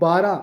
12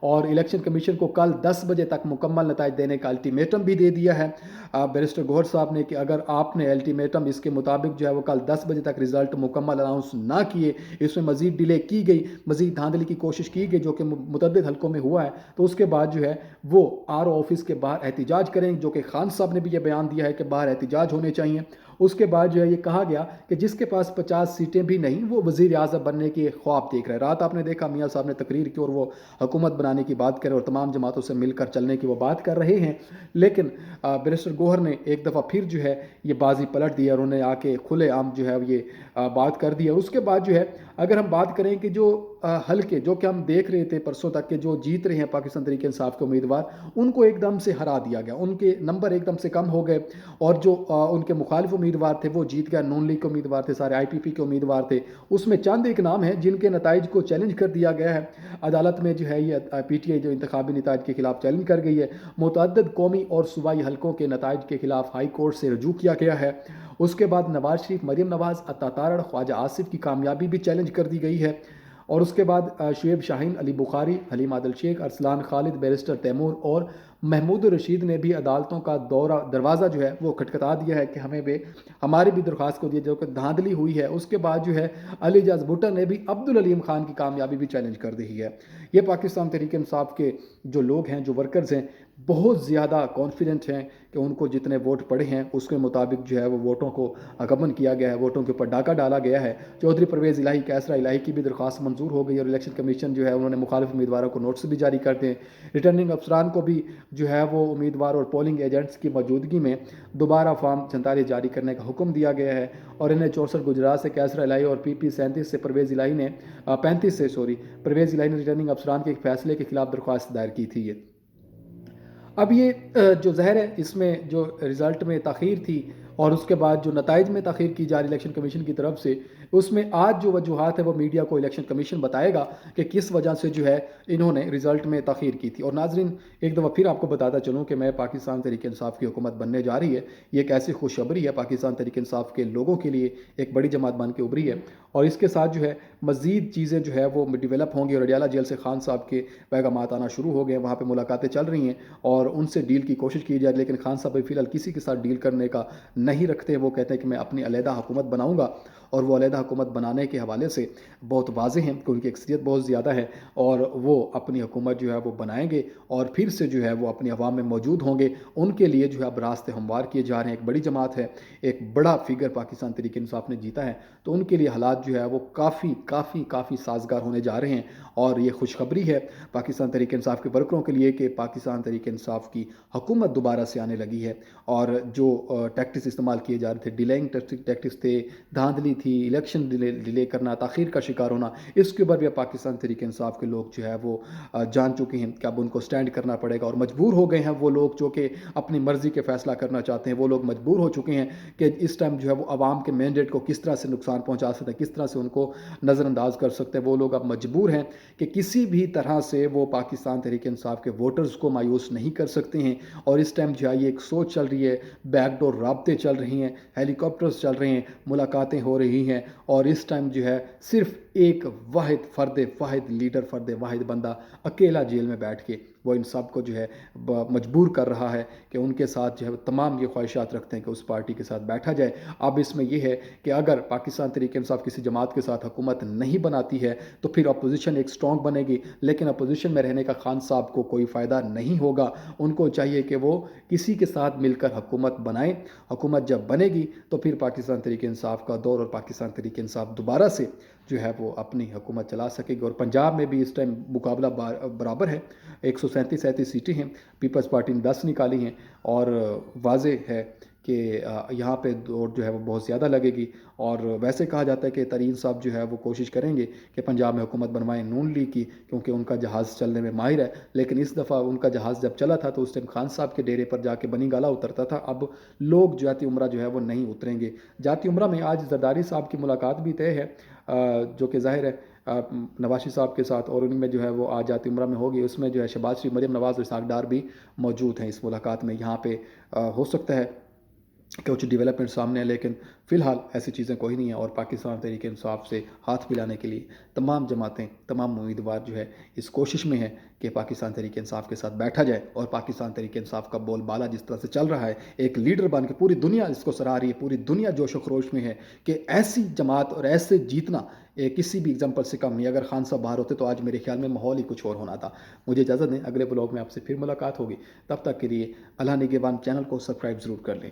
اور election commission کو کل 10 بجے تک مکمل نتائج دینے کا الٹیمیٹم بھی دے دیا ہے بیرسٹر گوہر صاحب نے کہ اگر آپ نے الٹیمیٹم اس کے مطابق جو ہے وہ کل 10 بجے تک رزلٹ مکمل اناؤنس نہ کیے، اس میں مزید ڈیلے کی گئی، مزید دھاندلی کی کوشش کی گئی جو کہ متعدد حلقوں میں ہوا ہے، تو اس کے بعد جو ہے وہ RO آفس کے باہر احتجاج کریں، جو کہ خان صاحب نے بھی یہ بیان دیا ہے کہ باہر احتجاج ہونے چاہیے۔ اس کے بعد جو ہے یہ کہا گیا کہ جس کے پاس 50 سیٹیں بھی نہیں وہ وزیر اعظم بننے کے خواب دیکھ رہے ہیں۔ رات آپ نے دیکھا میاں صاحب نے تقریر کی اور وہ حکومت بنانے کی بات کرے اور تمام جماعتوں سے مل کر چلنے کی وہ بات کر رہے ہیں، لیکن بیرسٹر گوہر نے ایک دفعہ پھر جو ہے یہ بازی پلٹ دی اور انہوں نے آ کے کھلے عام جو ہے یہ بات کر دی ہے۔ اس کے بعد جو ہے اگر ہم بات کریں کہ جو حلقے جو کہ ہم دیکھ رہے تھے پرسوں تک کہ جو جیت رہے ہیں پاکستان تحریک انصاف کے امیدوار، ان کو ایک دم سے ہرا دیا گیا، ان کے نمبر ایک دم سے کم ہو گئے، اور جو ان کے مخالف امیدوار تھے وہ جیت گئے، نون لیگ کے امیدوار تھے، سارے IPP کے امیدوار تھے۔ اس میں چند ایک نام ہیں جن کے نتائج کو چیلنج کر دیا گیا ہے، عدالت میں جو ہے یہ PTI جو انتخابی نتائج کے خلاف چیلنج کر گئی ہے، متعدد قومی اور صوبائی حلقوں کے نتائج کے خلاف ہائی کورٹ سے رجوع کیا گیا ہے۔ اس کے بعد نواز شریف، مریم نواز، عطا تارڑ، خواجہ آصف کی کامیابی بھی چیلنج کر دی گئی ہے، اور اس کے بعد شعیب شاہین، علی بخاری، حلیم عادل شیخ، ارسلان خالد، بیرسٹر تیمور اور محمود الرشید نے بھی عدالتوں کا دروازہ جو ہے وہ کھٹکھٹا دیا ہے کہ ہمیں بھی ہماری بھی درخواست کو دیا جو کہ دھاندلی ہوئی ہے۔ اس کے بعد جو ہے علی اعجاز بھٹو نے بھی عبدالعلیم خان کی کامیابی بھی چیلنج کر دی ہے۔ یہ پاکستان تحریک انصاف کے جو لوگ ہیں، جو ورکرز ہیں، بہت زیادہ کانفیڈنٹ ہیں کہ ان کو جتنے ووٹ پڑے ہیں اس کے مطابق جو ہے وہ ووٹوں کو غبن کیا گیا ہے، ووٹوں کے اوپر ڈاکہ ڈالا گیا ہے۔ چودھری پرویز الہی، کیسرا الہی کی بھی درخواست منظور ہو گئی اور الیکشن کمیشن جو ہے انہوں نے مخالف امیدواروں کو نوٹس بھی جاری کر دیں۔ ریٹرننگ افسران کو بھی جو ہے وہ امیدوار اور پولنگ ایجنٹس کی موجودگی میں دوبارہ فارم 47 جاری کرنے کا حکم دیا گیا ہے، اور انہیں 64 گجرات سے کیسرا الہی اور PP 37 سے پرویز الہی نے 35 سے پرویز الہی نے ریٹرننگ افسران کے فیصلے کے خلاف درخواست دائر کی تھی۔ اب یہ جو زہر ہے اس میں جو رزلٹ میں تاخیر تھی اور اس کے بعد جو نتائج میں تاخیر کی جا رہی الیکشن کمیشن کی طرف سے، اس میں آج جو وجوہات ہے وہ میڈیا کو الیکشن کمیشن بتائے گا کہ کس وجہ سے جو ہے انہوں نے رزلٹ میں تاخیر کی تھی۔ اور ناظرین ایک دفعہ پھر آپ کو بتاتا چلوں کہ میں پاکستان تحریک انصاف کی حکومت بننے جا رہی ہے، یہ ایک ایسی خوشخبری ہے پاکستان تحریک انصاف کے لوگوں کے لیے، ایک بڑی جماعت بن کے ابھری ہے، اور اس کے ساتھ جو ہے مزید چیزیں جو ہے وہ ڈیولپ ہوں گی، اور اڈیالہ جیل سے خان صاحب کے پیغامات آنا شروع ہو گئے، وہاں پہ ملاقاتیں چل رہی ہیں اور ان سے ڈیل کی کوشش کی جائے، لیکن خان صاحب فی الحال کسی کے ساتھ ڈیل کرنے کا نہیں رکھتے۔ وہ کہتے ہیں کہ میں اپنی علیحدہ حکومت بناؤں گا، اور وہ علیحدہ حکومت بنانے کے حوالے سے بہت واضح ہیں کہ ان کی اکثریت بہت زیادہ ہے، اور وہ اپنی حکومت جو ہے وہ بنائیں گے اور پھر سے جو ہے وہ اپنی عوام میں موجود ہوں گے۔ ان کے لیے جو ہے اب راستے ہموار کیے جا رہے ہیں، ایک بڑی جماعت ہے، ایک بڑا فگر پاکستان تحریک انصاف نے جیتا ہے، تو ان کے لیے حالات جو ہے وہ کافی سازگار ہونے جا رہے ہیں، اور یہ خوشخبری ہے پاکستان تحریک انصاف کے ورکروں کے لیے کہ پاکستان تحریک انصاف کی حکومت دوبارہ سے آنے لگی ہے، اور جو ٹیکٹکس استعمال کیے جا رہے تھے، ڈیلینگ ٹیکٹکس تھے، دھاندلی تھی، الیکشن ڈیلے کرنا، تاخیر کا شکار ہونا، اس کے اوپر بھی پاکستان تحریک انصاف کے لوگ جو ہے وہ جان چکے ہیں کہ اب ان کو سٹینڈ کرنا پڑے گا، اور مجبور ہو گئے ہیں وہ لوگ جو کہ اپنی مرضی کے فیصلہ کرنا چاہتے ہیں، وہ لوگ مجبور ہو چکے ہیں کہ اس ٹائم جو ہے وہ عوام کے مینڈیٹ کو کس طرح سے نقصان پہنچا سکتے ہیں، کس طرح سے ان کو نظر انداز کر سکتے ہیں۔ وہ لوگ اب مجبور ہیں کہ کسی بھی طرح سے وہ پاکستان تحریک انصاف کے ووٹرز کو مایوس نہیں کر سکتے ہیں، اور اس ٹائم جو ہے یہ ایک سوچ چل رہی ہے، بیک ڈور رابطے چل رہی ہیں، ہیلی کاپٹرز چل رہے ہیں، ملاقاتیں ہو رہی ہیں، اور اس ٹائم جو ہے صرف ایک واحد لیڈر، واحد بندہ اکیلا جیل میں بیٹھ کے وہ ان سب کو جو ہے مجبور کر رہا ہے کہ ان کے ساتھ جو ہے تمام یہ خواہشات رکھتے ہیں کہ اس پارٹی کے ساتھ بیٹھا جائے۔ اب اس میں یہ ہے کہ اگر پاکستان تحریک انصاف کسی جماعت کے ساتھ حکومت نہیں بناتی ہے تو پھر اپوزیشن ایک سٹرونگ بنے گی، لیکن اپوزیشن میں رہنے کا خان صاحب کو کوئی فائدہ نہیں ہوگا۔ ان کو چاہیے کہ وہ کسی کے ساتھ مل کر حکومت بنائیں۔ حکومت جب بنے گی تو پھر پاکستان تحریک انصاف کا دور، اور پاکستان تحریک انصاف دوبارہ سے جو ہے وہ اپنی حکومت چلا سکے گی۔ اور پنجاب میں بھی اس ٹائم مقابلہ برابر ہے، 137 سیٹیں ہیں، پیپلز پارٹی نے 10 نکالی ہیں، اور واضح ہے کہ یہاں پہ دوڑ جو ہے وہ بہت زیادہ لگے گی، اور ویسے کہا جاتا ہے کہ ترین صاحب جو ہے وہ کوشش کریں گے کہ پنجاب میں حکومت بنوائیں نون لیگ کی، کیونکہ ان کا جہاز چلنے میں ماہر ہے، لیکن اس دفعہ ان کا جہاز جب چلا تھا تو اس ٹائم خان صاحب کے ڈیرے پر جا کے بنی گالا اترتا تھا، اب لوگ جاتی عمرہ جو ہے وہ نہیں اتریں گے۔ جاتی عمرہ میں آج زرداری صاحب کی ملاقات بھی طے ہے، جو کہ ظاہر ہے نواز صاحب کے ساتھ، اور ان میں جو ہے وہ آج جاتی عمرہ میں ہوگی، اس میں جو ہے شہباز شریف، مریم نواز اور اسحاق ڈار بھی موجود ہیں اس ملاقات میں۔ یہاں پہ ہو سکتا ہے کہ کچھ ڈیولپمنٹ سامنے ہے، لیکن فی الحال ایسی چیزیں کوئی نہیں ہیں، اور پاکستان تحریک انصاف سے ہاتھ ملانے کے لیے تمام جماعتیں، تمام امیدوار جو ہے اس کوشش میں ہے کہ پاکستان تحریک انصاف کے ساتھ بیٹھا جائے، اور پاکستان تحریک انصاف کا بول بالا جس طرح سے چل رہا ہے، ایک لیڈر بن کے پوری دنیا اس کو سراہ رہی ہے، پوری دنیا جوش و خروش میں ہے کہ ایسی جماعت اور ایسے جیتنا کسی بھی ایگزامپل سے کم نہیں۔ اگر خان صاحب باہر ہوتے تو آج میرے خیال میں ماحول ہی کچھ اور ہونا تھا۔ مجھے اجازت دیں، اگلے بلاگ میں آپ سے پھر ملاقات ہوگی، تب تک کے لیے اللہ نگہبان، چینل کو سبسکرائب ضرور کر لیں۔